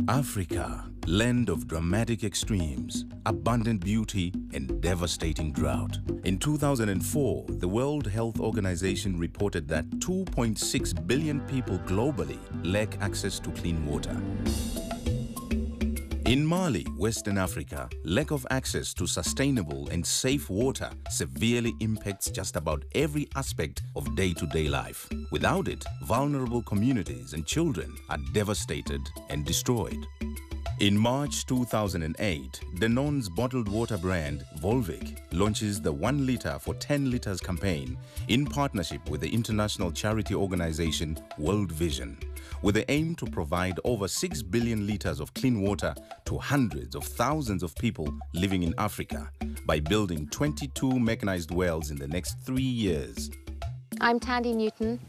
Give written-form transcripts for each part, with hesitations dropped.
Africa, land of dramatic extremes, abundant beauty and devastating drought. In 2004, the World Health Organization reported that 2.6 billion people globally lack access to clean water. In Mali, Western Africa, lack of access to sustainable and safe water severely impacts just about every aspect of day-to-day life. Without it, vulnerable communities and children are devastated and destroyed. In March 2008, Danone's bottled water brand, Volvic, launches the 1 litre for 10 litres campaign in partnership with the international charity organization World Vision, with the aim to provide over 6 billion litres of clean water to hundreds of thousands of people living in Africa by building 22 mechanized wells in the next 3 years. I'm Thandie Newton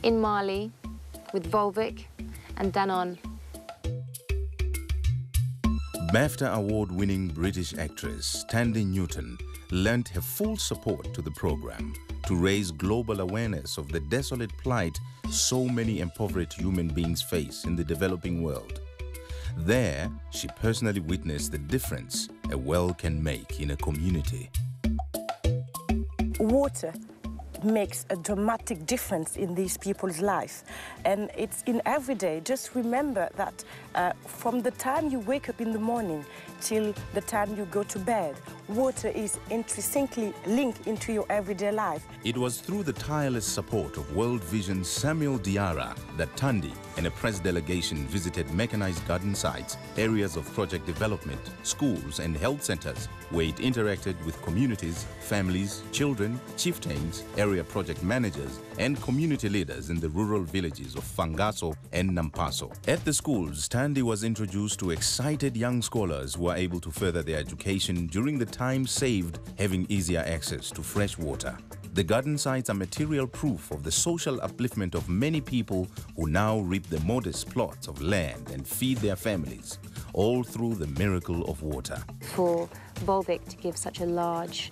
in Mali with Volvic and Danone. BAFTA award-winning British actress Thandie Newton lent her full support to the program to raise global awareness of the desolate plight so many impoverished human beings face in the developing world. There, she personally witnessed the difference a well can make in a community. Water makes a dramatic difference in these people's life, and it's in every day. Just remember that from the time you wake up in the morning till the time you go to bed, water is intrinsically linked into your everyday life. It was through the tireless support of World Vision's Samuel Diarra that Thandie and a press delegation visited mechanized garden sites, areas of project development, schools and health centers, where it interacted with communities, families, children, chieftains, area project managers and community leaders in the rural villages of Fangaso and Nampaso. At the schools, Thandie was introduced to excited young scholars who are able to further their education during the time saved having easier access to fresh water. The garden sites are material proof of the social upliftment of many people who now reap the modest plots of land and feed their families, all through the miracle of water. For Volvic to give such a large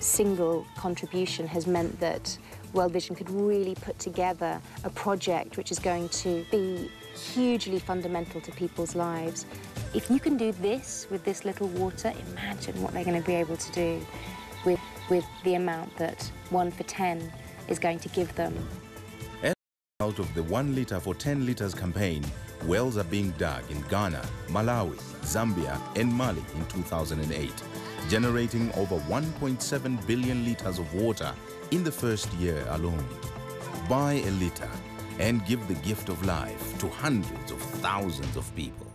single contribution has meant that World Vision could really put together a project which is going to be hugely fundamental to people's lives. If you can do this with this little water, imagine what they're going to be able to do with the amount that 1 for 10 is going to give them. Out of the 1 litre for 10 litres campaign, wells are being dug in Ghana, Malawi, Zambia and Mali in 2008, generating over 1.7 billion litres of water in the first year alone. Buy a litre and give the gift of life to hundreds of thousands of people.